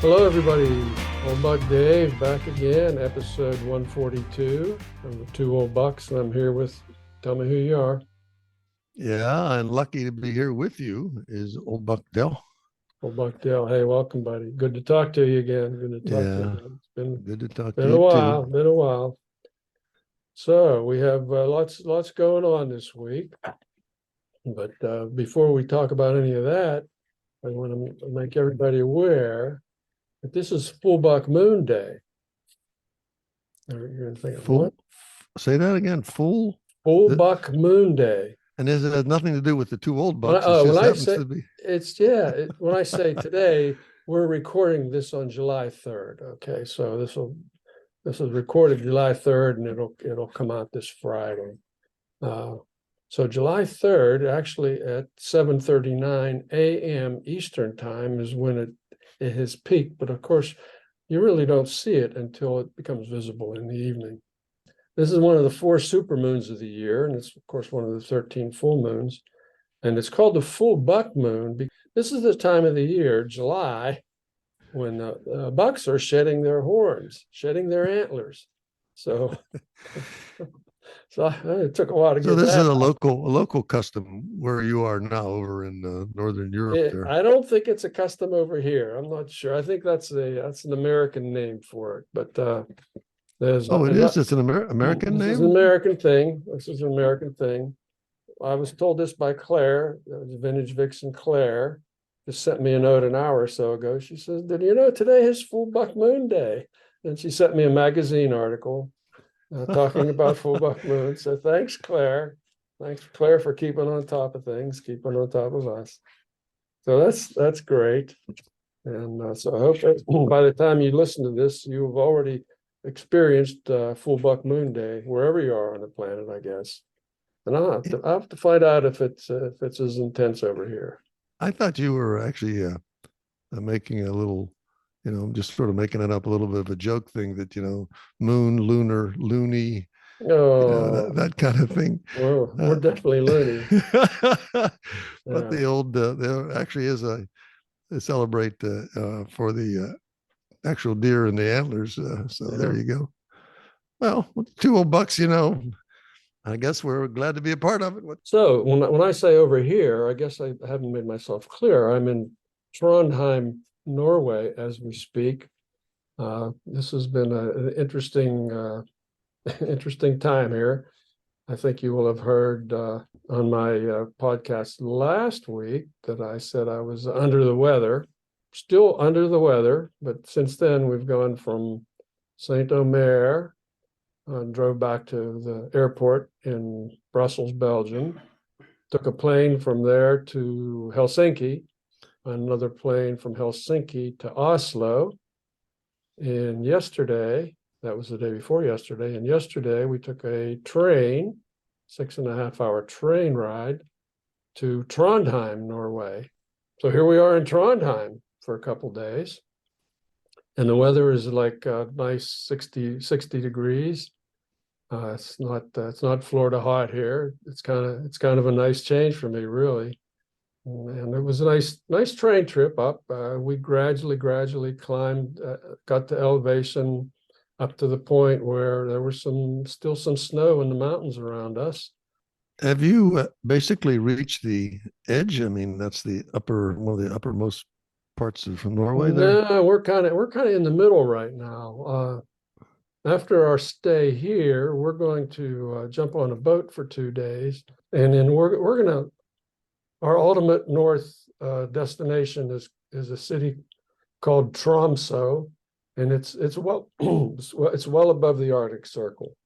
Hello, everybody. Old Buck Dave back again, episode 142 of the Two Old Bucks. And I'm here with, tell me who you are. Yeah, and lucky to be here with you is old Buck Dell. Old Buck Dale. Hey, welcome, buddy. Good to talk to you again. Good to talk to you Yeah, again. It's been, good to talk to been a you too. while, been a while. So we have lots going on this week. But before we talk about any of that, I want to make everybody aware that this is Full Buck Moon Day. You're going to think, what? Say that again. Full. Full Buck Moon Day. And it has nothing to do with the two old When bucks. It just I happens say to be. when I say today, we're recording this on July 3rd. Okay, so this is recorded July 3rd, and it'll come out this Friday. So July 3rd, actually at 7:39 a.m. Eastern time is when it has peaked. But of course, you really don't see it until it becomes visible in the evening. This is one of the 4 supermoons of the year, and it's of course one of the 13 full moons. And it's called the full buck moon. This is the time of the year, July, when the bucks are shedding their horns, shedding their antlers. So, so it took a while to So get this is that. a local custom where you are now over in Northern Europe there. I don't think it's a custom over here. I'm not sure. I think that's an American name for it. But Oh, it is. It's an American This is an name? American thing. This is an American thing. I was told this by Claire, Vintage Vixen Claire, just sent me a note an hour or so ago. She says, "Did you know today is Full Buck Moon Day?" And she sent me a magazine article talking about Full Buck Moon. So thanks, Claire. Thanks, Claire, for keeping on top of things, keeping on top of us. So that's great. And so I hope that by the time you listen to this, you've already experienced Full Buck Moon Day, wherever you are on the planet, I guess. And I'll have to find out if it's as intense over here. I thought you were actually making a little, just sort of making it up a little bit of a joke thing that, moon, lunar, loony, Oh, that kind of thing. we're definitely loony. But Yeah. there actually is they celebrate for the actual deer and the antlers. So Yeah. there you go. Well, two old bucks, I guess we're glad to be a part of it. So when I say over here, I guess I haven't made myself clear. I'm in Trondheim, Norway, as we speak. This has been an interesting time here. I think you will have heard on my podcast last week that I said I was under the weather, still under the weather, but since then we've gone from Saint Omer and drove back to the airport in Brussels, Belgium, took a plane from there to Helsinki, another plane from Helsinki to Oslo. And yesterday, that was the day before yesterday, and yesterday we took a train, 6.5 hour train ride to Trondheim, Norway. So here we are in Trondheim for a couple of days. And the weather is like nice 60 degrees. It's not Florida hot here. It's kind of a nice change for me, really. And it was a nice train trip up. We gradually climbed, got to elevation up to the point where there was still some snow in the mountains around us. Have you basically reached the edge? I mean, that's one of the uppermost parts of Norway there. No, we're kind of in the middle right now. After our stay here, we're going to jump on a boat for 2 days, and then we're gonna. Our ultimate north destination is a city called Tromsø, and it's well it's well above the Arctic Circle,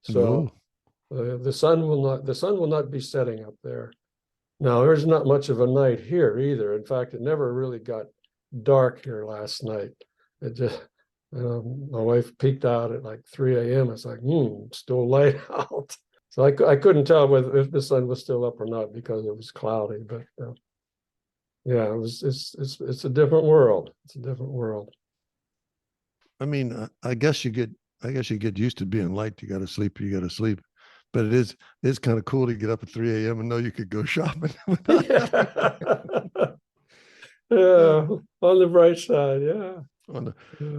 so the sun will not be setting up there. Now there's not much of a night here either. In fact, it never really got dark here last night. It just my wife peeked out at like 3 a.m. It's like, still light out. So I couldn't tell if the sun was still up or not because it was cloudy. But yeah, it's a different world. It's a different world. I mean, I guess you get used to being light. You got to sleep. But it's kind of cool to get up at 3 a.m. and know you could go shopping. Yeah. Yeah, on the bright side, yeah. Yeah.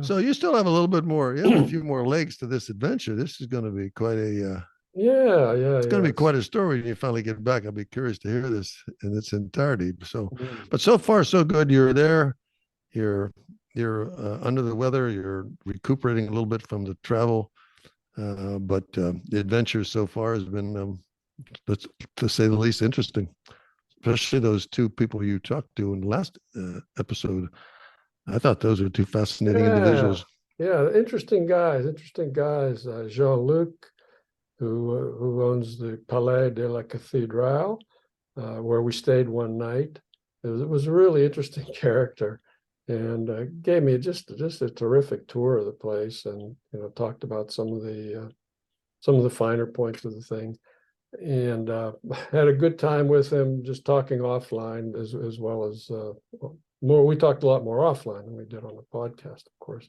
So you still have a little bit more. You have a few more legs to this adventure. This is going to be quite a. Yeah, It's going to yeah. be quite a story when you finally get back. I'll be curious to hear this in its entirety. So, Mm. but so far so good. You're there. You're under the weather. You're recuperating a little bit from the travel, but the adventure so far has been, let's to say the least, interesting. Especially those two people you talked to in the last episode. I thought those were two fascinating Yeah, individuals. yeah. Interesting guys. Interesting guys. Jean-Luc, who owns the Palais de la Cathédrale, where we stayed one night. It was a really interesting character, and gave me just a terrific tour of the place, and talked about some of the finer points of the thing, and had a good time with him, just talking offline as well as more. We talked a lot more offline than we did on the podcast, of course.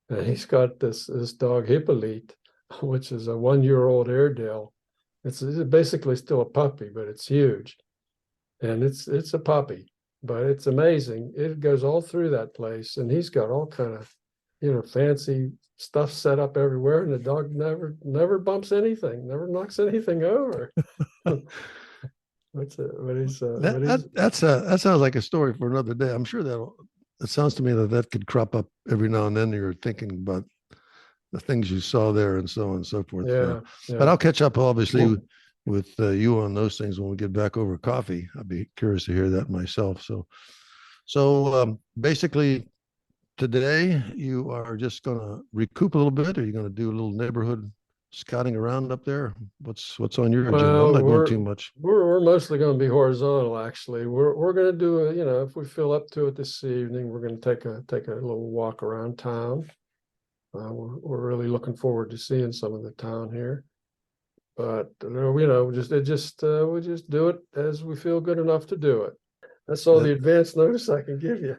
And he's got this dog Hippolyte, which is a 1 year old Airedale. It's basically still a puppy, but it's huge, and it's a puppy, but it's amazing. It goes all through that place, and he's got all kind of fancy stuff set up everywhere, and the dog never bumps anything, never knocks anything over. That sounds like a story for another day. I'm sure it sounds to me that could crop up every now and then. You're thinking about the things you saw there and so on and so forth. Yeah, But yeah. I'll catch up obviously with you on those things when we get back over coffee. I'd be curious to hear that myself. So basically today you are just going to recoup a little bit. Are you going to do a little neighborhood scouting around up there? What's on your agenda? I'm Well, not going we're too much. we're mostly going to be horizontal. Actually, we're going to do if we feel up to it this evening, we're going to take a little walk around town. We're really looking forward to seeing some of the town here. But we just do it as we feel good enough to do it. That's all That, the advance notice I can give you.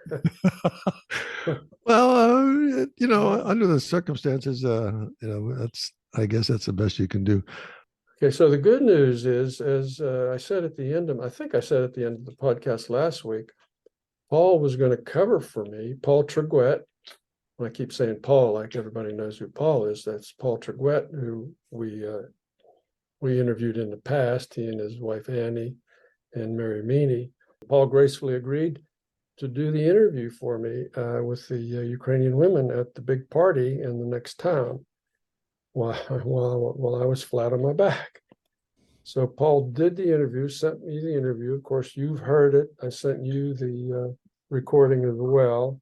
well, under the circumstances, I guess that's the best you can do. Okay, so the good news is, as I said at the end of, I think I said at the end of the podcast last week, Paul was going to cover for me, Paul Tregouet. I keep saying Paul, like everybody knows who Paul is. That's Paul Tregouet, who we interviewed in the past. He and his wife Annie and Mary Meaney. Paul gracefully agreed to do the interview for me with the Ukrainian women at the big party in the next town while I was flat on my back. So Paul did the interview, sent me the interview. Of course, you've heard it. I sent you the recording as well.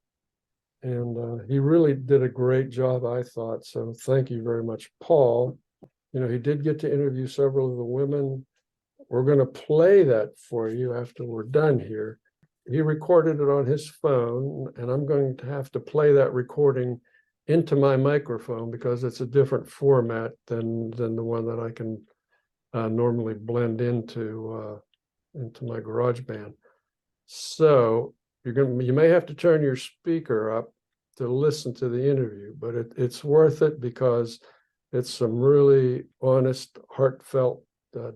And he really did a great job, I thought. So thank you very much, Paul. He did get to interview several of the women. We're going to play that for you after we're done here. He recorded it on his phone, and I'm going to have to play that recording into my microphone because it's a different format than the one that I can normally blend into my GarageBand. So you may have to turn your speaker up to listen to the interview, but it's worth it because it's some really honest, heartfelt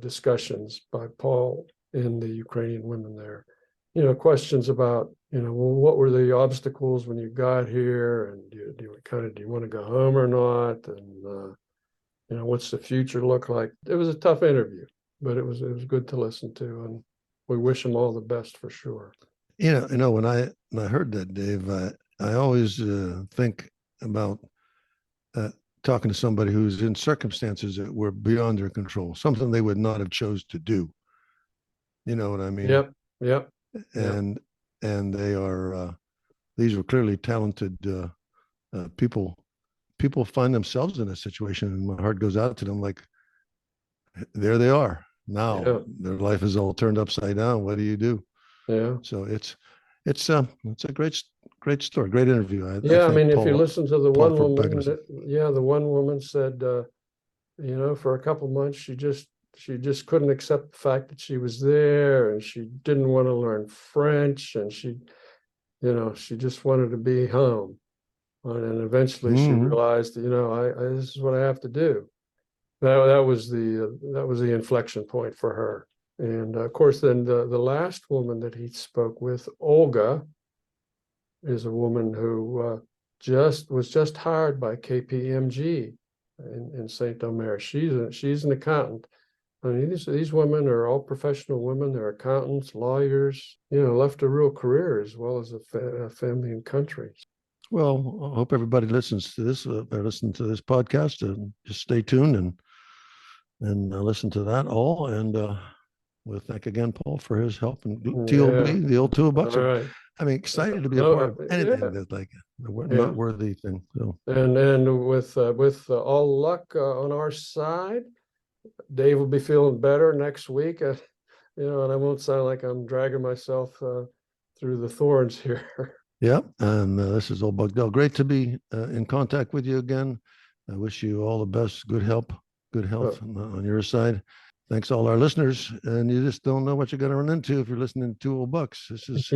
discussions by Paul and the Ukrainian women there. Questions about, well, what were the obstacles when you got here, and do you want to go home or not, and what's the future look like? It was a tough interview, but it was good to listen to, and we wish them all the best for sure. When I heard that, Dave, I always think about talking to somebody who's in circumstances that were beyond their control, something they would not have chose to do. You know what I mean? Yep. And they are these were clearly talented people. People find themselves in a situation, and my heart goes out to them. Like, there they are now. Yeah. Their life is all turned upside down. What do you do? Yeah. So it's a great story, great interview. I Yeah, I thank mean, if you Paul listen to the Paul one for backing woman, us up. the one woman said, for a couple months, she just couldn't accept the fact that she was there, and she didn't want to learn French, and she just wanted to be home. And eventually she realized, this is what I have to do. That was the inflection point for her. And of course, then the last woman that he spoke with, Olga, is a woman who was just hired by KPMG in Saint Omer. She's an accountant. I mean, these women are all professional women. They're accountants, lawyers, left a real career as well as a family and country. Well, I hope everybody listens to this, listen to this podcast, and just stay tuned and listen to that all. And we'll thank again Paul for his help and TOB, the old two bucks. All right. I'm excited to be a part of anything that's like a noteworthy thing. So, and with all luck on our side, Dave will be feeling better next week. And I won't sound like I'm dragging myself through the thorns here. Yeah, and this is Old Buckdale. Great to be in contact with you again. I wish you all the best, good health on your side. Thanks all our listeners. And you just don't know what you're going to run into if you're listening to Two Old Bucks. This is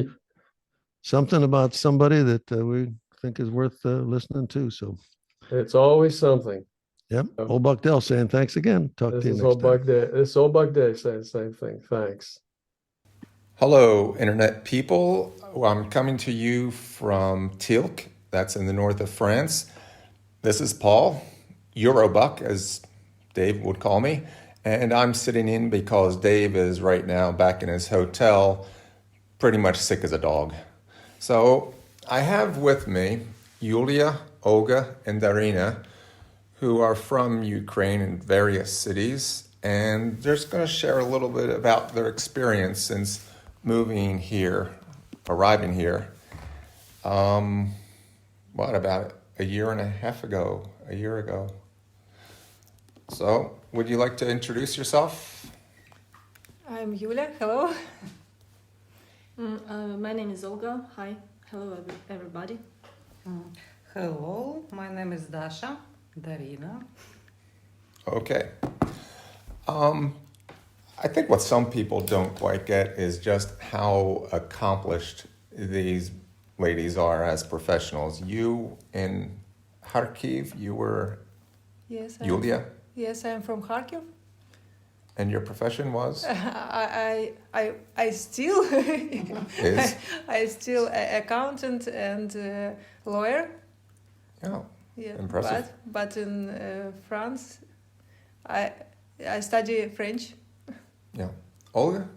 something about somebody that we think is worth listening to. So it's always something. Yep. Old Buckdale saying thanks again. Talk to you next time. This is Old Buck Day saying the same thing. Thanks. Hello, Internet people. I'm coming to you from Tilk, that's in the north of France. This is Paul, Eurobuck, as Dave would call me, and I'm sitting in because Dave is right now back in his hotel, pretty much sick as a dog. So I have with me Yulia, Olga, and Darina, who are from Ukraine in various cities, and they're just going to share a little bit about their experience since arriving here, about a year ago. So, would you like to introduce yourself? I'm Yulia, hello. My name is Olga, hi, hello everybody. Hello, my name is Dasha, Darina. Okay. I think what some people don't quite get is just how accomplished these ladies are as professionals. You in Kharkiv, you were Yulia? Yes, I'm from Kharkiv. And your profession was? I still Is? I still accountant and lawyer. Oh, yeah, impressive. But in France, I study French. Yeah. Olga,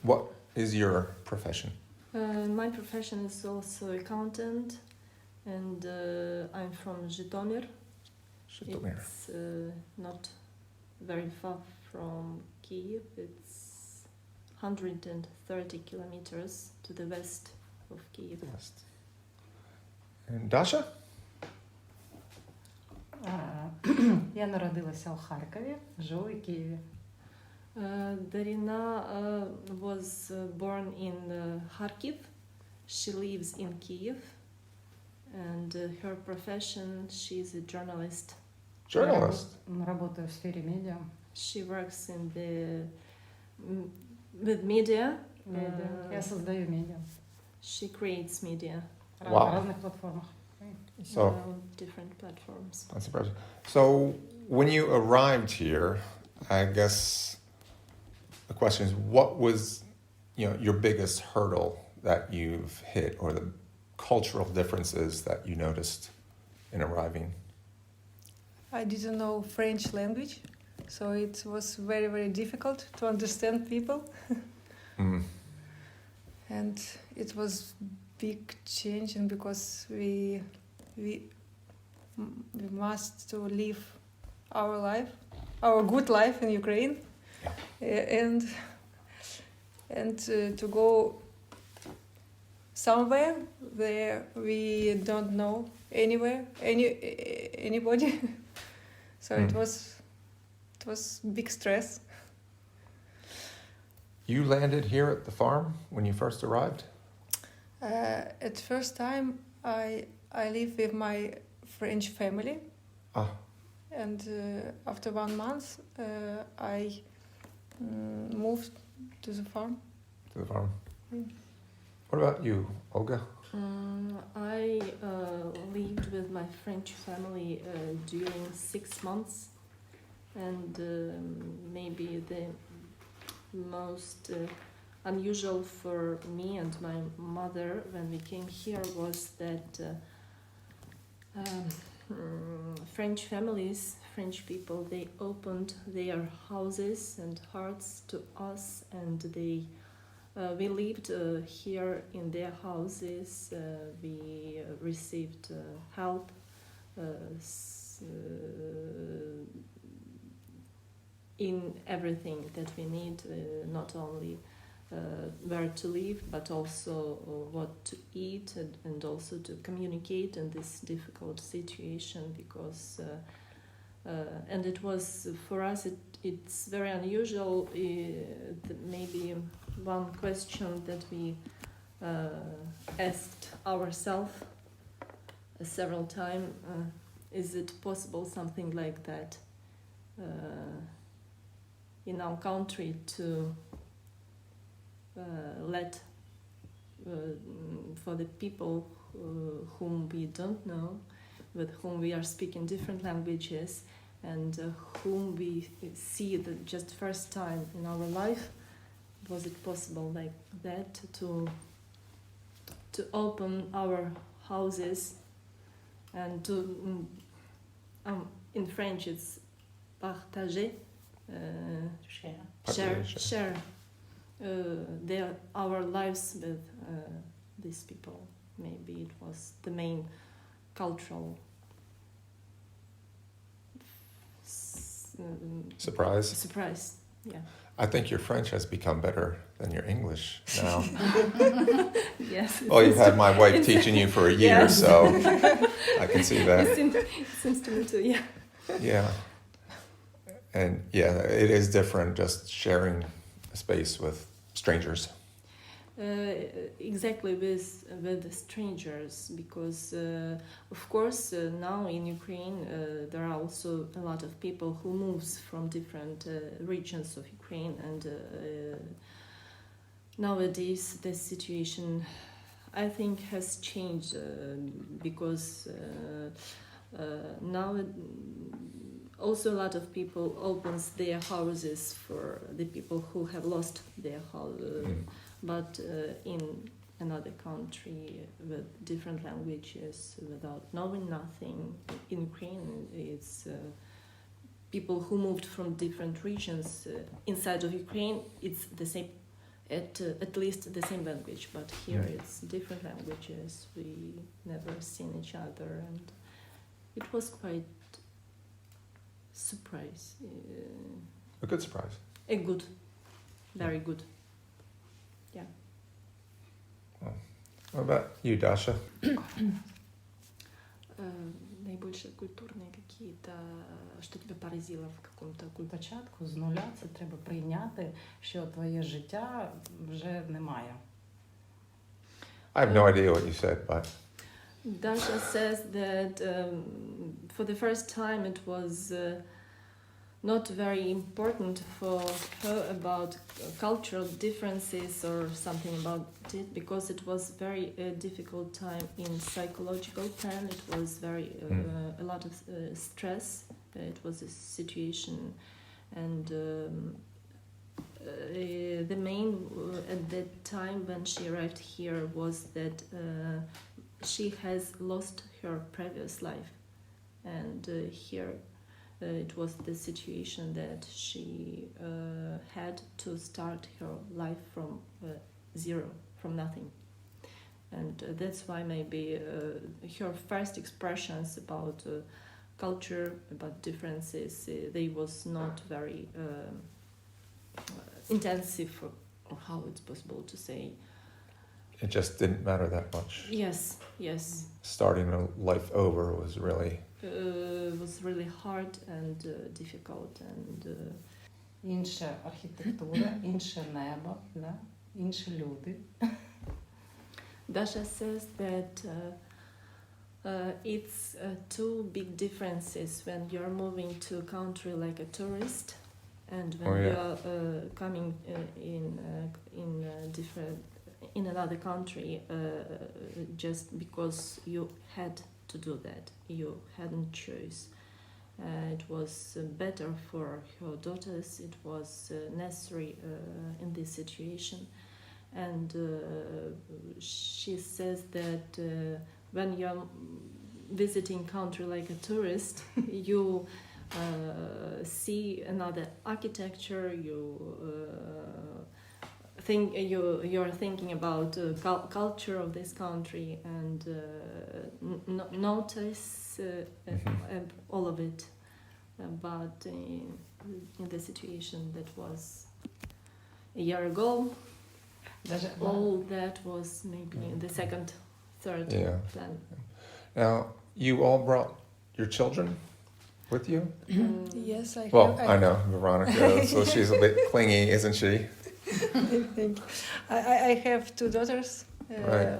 what is your profession? My profession is also accountant, and I'm from Zhytomyr. It's not very far from Kyiv. It's 130 kilometers to the west of Kyiv. West. And Dasha? Я народилася у Харкові, живу у Києві. Darina was born in Kharkiv. She lives in Kyiv, and her profession, she's a journalist. Journalist? Работаю в сфере медиа. She works with media. Я создаю медиа. She creates media. Wow. На разных платформах. So, different platforms. that's impressive. So, when you arrived here, I guess the question is, what was, your biggest hurdle that you've hit, or the cultural differences that you noticed in arriving? I didn't know French language, so it was very, very difficult to understand people. And it was big change, and because we must to live our life, our good life in Ukraine, and to go somewhere where we don't know anybody. So it was big stress. You landed here at the farm when you first arrived? At first time, I live with my French family. And after 1 month, I moved to the farm. To the farm. What about you, Olga? I lived with my French family during 6 months, and maybe the most unusual for me and my mother when we came here was that French families, French people, they opened their houses and hearts to us, and we lived here in their houses. We received help, in everything that we need, not only where to live, but also what to eat, and also to communicate in this difficult situation, because and it was for us, it's very unusual. Maybe one question that we asked ourselves several times, is it possible something like that in our country, to let for the people whom we don't know, with whom we are speaking different languages, and whom we see the just first time in our life, was it possible like that to open our houses and to in French it's partager, share our lives with these people. Maybe it was the main cultural surprise. Yeah. I think your French has become better than your English now. Yes. Well, you've had my wife teaching you for a year, Yes. so I can see that. It seems to me too, yeah. Yeah. And yeah, it is different just sharing a space with strangers. Exactly, with the strangers, because of course now in Ukraine there are also a lot of people who moves from different regions of Ukraine, and nowadays the situation, I think, has changed, because now also a lot of people opens their houses for the people who have lost their house. But in another country with different languages, without knowing nothing. In Ukraine, it's people who moved from different regions inside of Ukraine. It's the same, at least the same language. But here it's different languages. We never seen each other, and it was quite surprise. A good surprise. Very good. What about you, Dasha? Наибольшие культурные какие-то, что тебя поразило в каком-то культуре? Спочатку з нуля це треба прийняти, що твоє життя вже немає. I have no idea what you said, but Dasha says that for the first time it was not very important for her about cultural differences or something about it, because it was very difficult time in psychological plan. It was very a lot of stress. It was a situation, and the main at that time when she arrived here was that she has lost her previous life, and here it was the situation that she had to start her life from zero, from nothing. And that's why maybe her first expressions about culture, about differences, they was not very intensive, or how it's possible to say. it just didn't matter that much. Yes. Starting a life over was really... Was really hard and difficult, and Інша архітектура, інше небо, да? Інші люди. Dasha says that it's two big differences when you're moving to a country like a tourist, and when you're coming in another country just because you had to do that. You hadn't choice. It was better for her daughters. It was necessary in this situation. And she says that when you're visiting country like a tourist, you see another architecture. You're thinking about culture of this country and notice all of it. But in the situation that was a year ago, all that was maybe in the second, third plan. Now, you all brought your children with you? Yes, I Well, have. I know Veronica, so she's a bit clingy, isn't she? Thank you. I have two daughters. Right.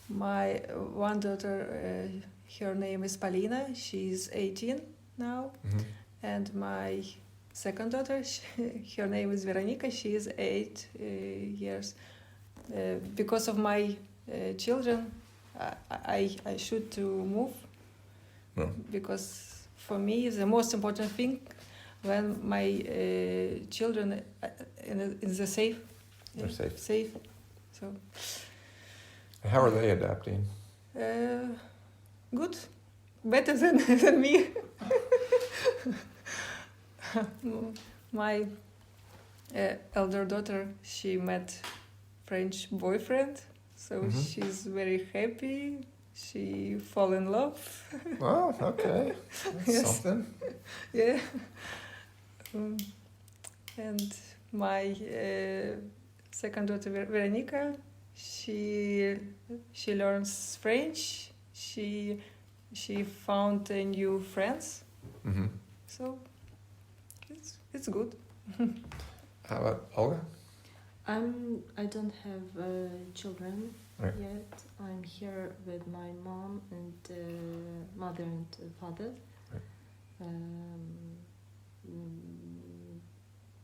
My one daughter, her name is Polina. She's 18 now. Mm-hmm. And my second daughter, her name is Veronica. She is 8 years. Because of my children, I should to move. No. Because for me, the most important thing when my children in the safe. They're safe. Safe. So. How are they adapting? Good. Better than me. My elder daughter, she met French boyfriend, so she's very happy. She fall in love. Well, okay. That's Yes. something. Yeah. And my second daughter, Veronica, she learns French. She found a new friends. Mm-hmm. So it's good. How about Olga? I don't have children Right. yet. I'm here with my mom and mother and father. Right.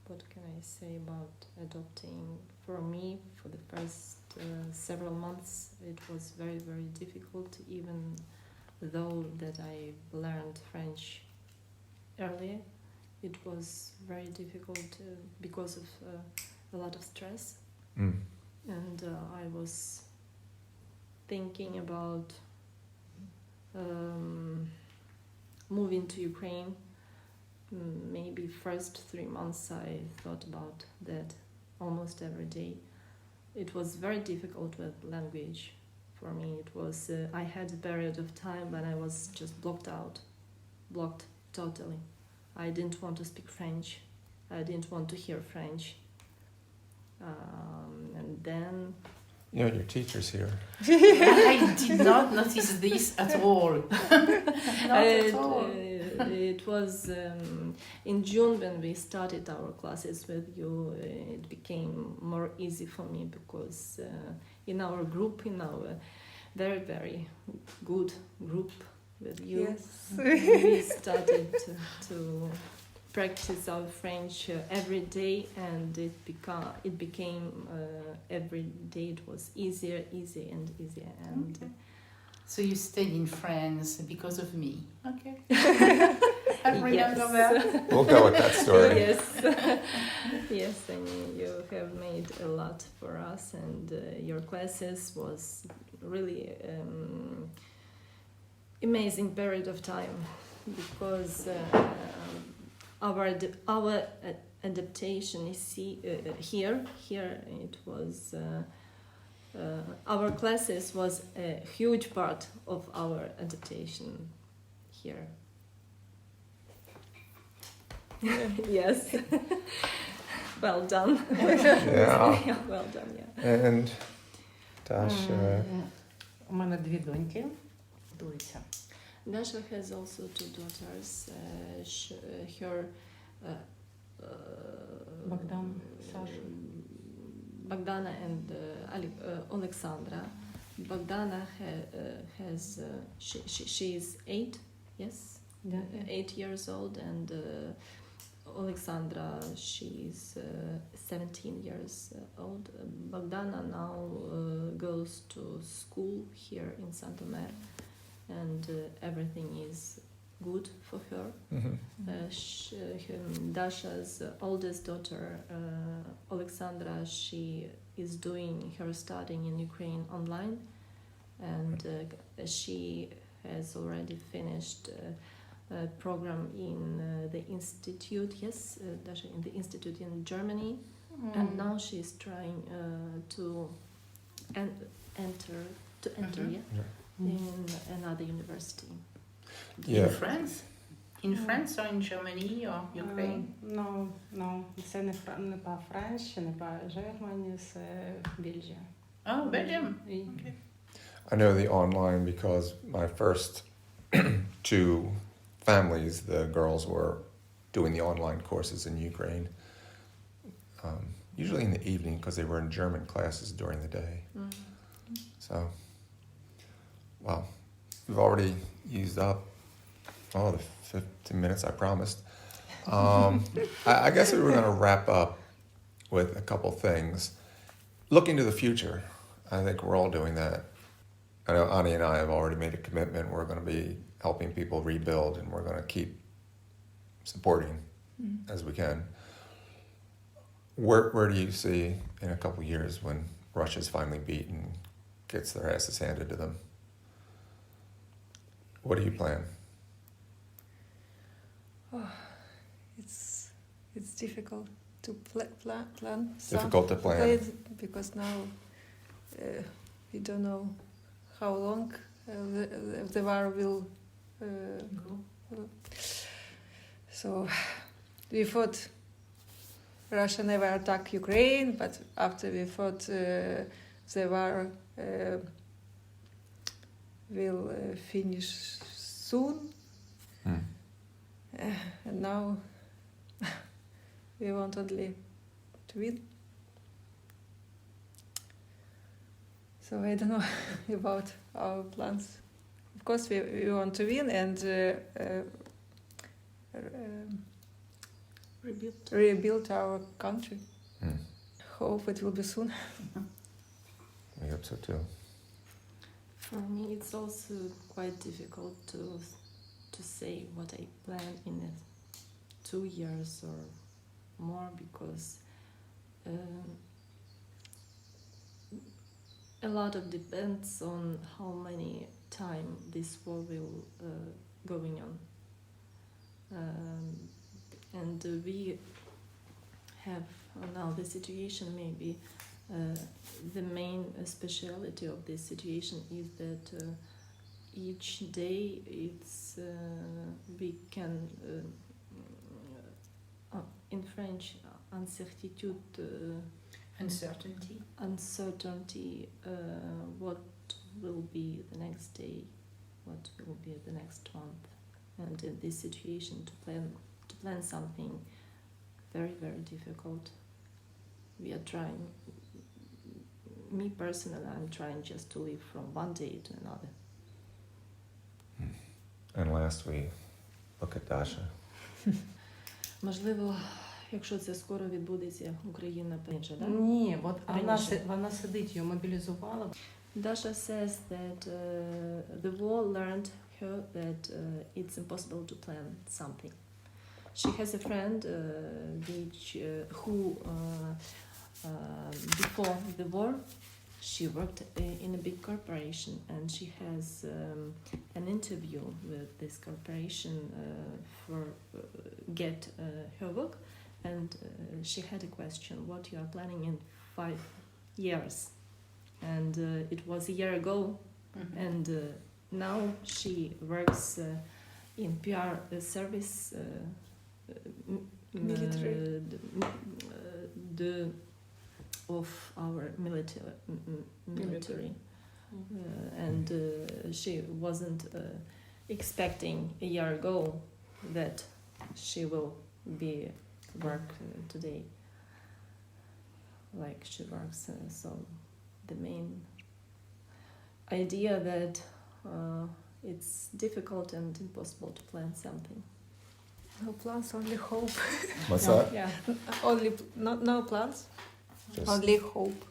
What can I say about adopting? For me, for the first several months, it was very, very difficult, even though that I learned French earlier. It was very difficult because of a lot of stress. Mm. And I was thinking about moving to Ukraine. Maybe first 3 months I thought about that almost every day. It was very difficult with language for me. It was I had a period of time when I was just blocked totally. I didn't want to speak French. I didn't want to hear French. And then You know, your teacher's here. I did not notice this at all. Not at all. It was in June when we started our classes with you. It became more easy for me because in our group, in our very, very good group with you, Yes. we started to practice our French every day, and it became every day it was easier and easier. And Okay. So you stayed in France because of me. Okay. I remember Yes. that. We'll go with that story. Yes, yes, and you have made a lot for us, and your classes was really amazing period of time because our adaptation is here. Here it was. Our classes was a huge part of our adaptation here. Yes. Well done. Yeah. Well done, yeah. And Dasha. У мене дві доньки. Дуйся. Dasha has also two daughters. Her Богдан, Саша. Bogdana and Alexandra. Bogdana has she is 8, yes, Да. 8 years old, and Alexandra she's 17 years old. Bogdana now goes to school here in Saint Omer, and everything is good for her. Mm-hmm. Dasha's oldest daughter, Alexandra, she is doing her studying in Ukraine online, and she has already finished a program in the institute. Yes, Dasha, in the institute in Germany, and now she's trying to enter. In another university. Yeah. In France? In France or in Germany or Ukraine? No, це не по Франції, не по Германії, це Бельгія. Oh, Belgium. Okay. I know the online because my first two families, the girls were doing the online courses in Ukraine, usually in the evening because they were in German classes during the day. So, wow, we've already used up the 15 minutes I promised. I guess we were going to wrap up with a couple things. Looking to the future, I think we're all doing that. I know Ani and I have already made a commitment. We're going to be helping people rebuild, and we're going to keep supporting as we can. Where do you see in a couple years when Russia's finally beaten, gets their asses handed to them? What do you plan? It's difficult to plan. Difficult to plan. Because now we don't know how long the war will go. So we thought Russia never attacked Ukraine, but after we thought the war will finish soon. And now we want only to win. So I don't know about our plans. Of course, we want to win and rebuild our country. Hope it will be soon. We hope so too. For me, it's also quite difficult to say what I plan in 2 years or more, because a lot of depends on how many time this war will going on. And we have now the situation, maybe the main speciality of this situation is that each day it's we can in French uncertainty what will be the next day, what will be the next month, and in this situation to plan something very, very difficult. We are trying, me personally, I'm trying just to live from one day to another. And last we look at Dasha. Можливо, якщо це скоро відбудеться, Україна переможе, да? Ні, от Раніше. вона сидить, її мобілізувала. Dasha says that the war learned her that it's impossible to plan something. She has a friend who before the war she worked in a big corporation, and she has an interview with this corporation for get her work, and she had a question, what you are planning in 5 years, and it was a year ago. And now she works in PR service, Military. Of our military. And she wasn't expecting a year ago that she will be work today like she works. So the main idea that it's difficult and impossible to plan something. No plans, only hope. What's that? Yeah. Only no plans, Just only hope.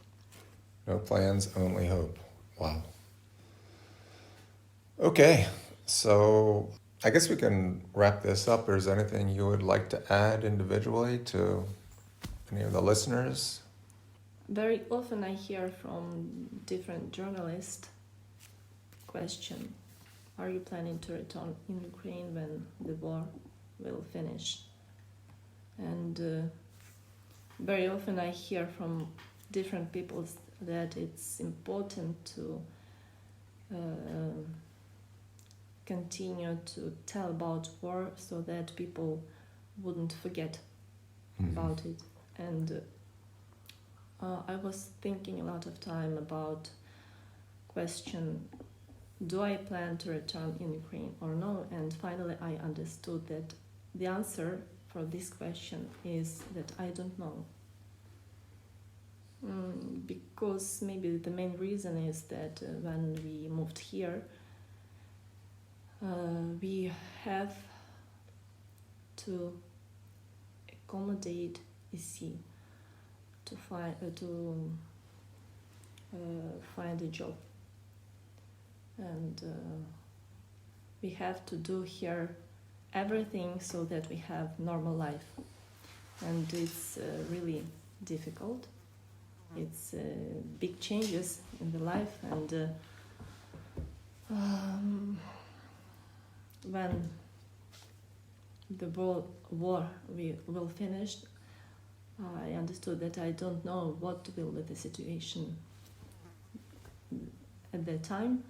no plans, only hope. Wow. Okay, so I guess we can wrap this up. Is there anything you would like to add individually to any of the listeners? Very often I hear from different journalists question are you planning to return in Ukraine when the war will finish? And very often I hear from different people that it's important to continue to tell about war so that people wouldn't forget about it. And I was thinking a lot of time about question, do I plan to return in Ukraine or no? And finally I understood that the answer for this question is that I don't know. Because maybe the main reason is that when we moved here, we have to accommodate EC to find a job, and we have to do here everything so that we have normal life, and it's really difficult. It's big changes in the life, and when the war will finish, I understood that I don't know what will be the situation at that time,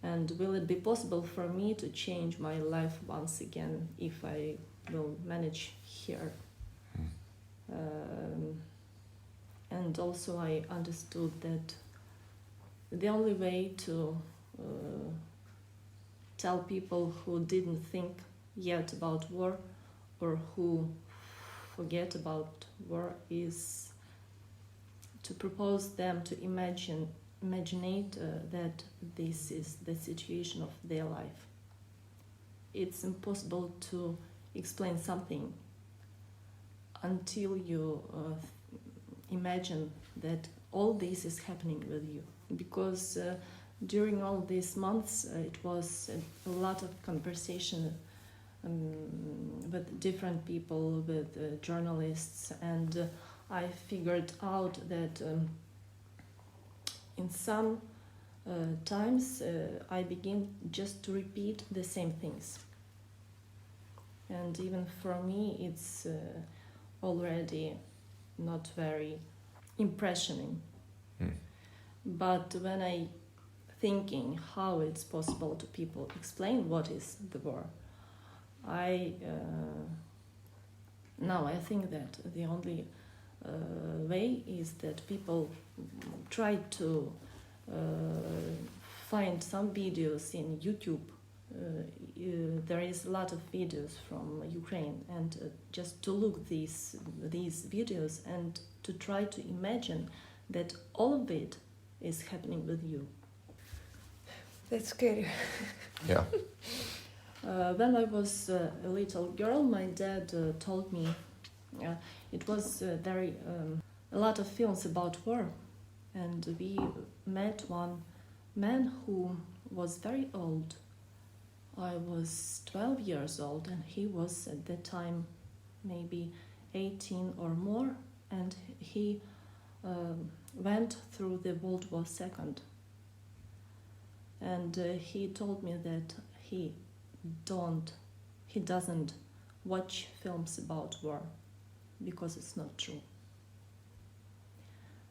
and will it be possible for me to change my life once again if I will manage here. And also I understood that the only way to tell people who didn't think yet about war or who forget about war is to propose them to imagine that this is the situation of their life. It's impossible to explain something until you imagine that all this is happening with you, because during all these months it was a lot of conversation with different people, with journalists, and I figured out that in some times I begin just to repeat the same things, and even for me it's already not very impressioning. But when I thinking how it's possible to people explain what is the war, now I think that the only way is that people try to find some videos in YouTube. There is a lot of videos from Ukraine, and just to look these videos and to try to imagine that all of it is happening with you. That's scary. Yeah. When I was a little girl, my dad told me it was a lot of films about war, and we met one man who was very old. I was 12 years old and he was at that time maybe 18 or more, and he went through the World War II. And he told me that he doesn't watch films about war because it's not true.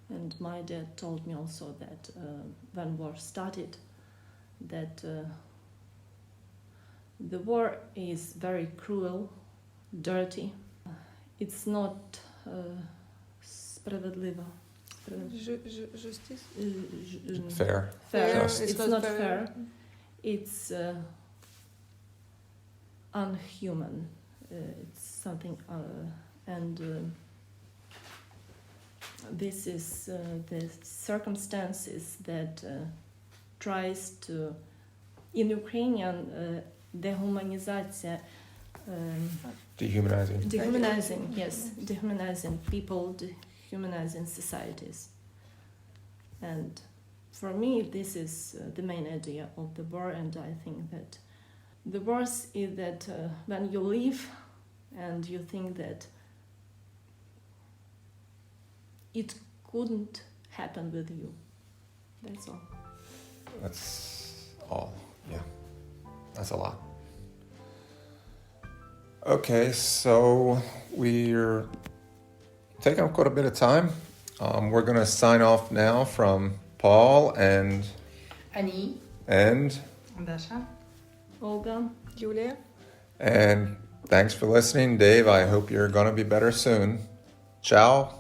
And my dad told me also that when war started, that the war is very cruel, dirty. It's not справедливо. Justice? Fair. Fair. Just. It's not fair. It's inhuman. It's something, and this is the circumstances that tries to, in Ukrainian, dehumanization. Dehumanizing. Dehumanizing, yes, dehumanizing people, dehumanizing societies. And for me, this is the main idea of the war, and I think that the worst is that when you live and you think that it couldn't happen with you. That's all. That's all. Yeah. That's a lot. Okay, so we're taking up quite a bit of time. We're going to sign off now from Paul and Annie. Dasha. Olga. Yulia. And thanks for listening, Dave. I hope you're going to be better soon. Ciao.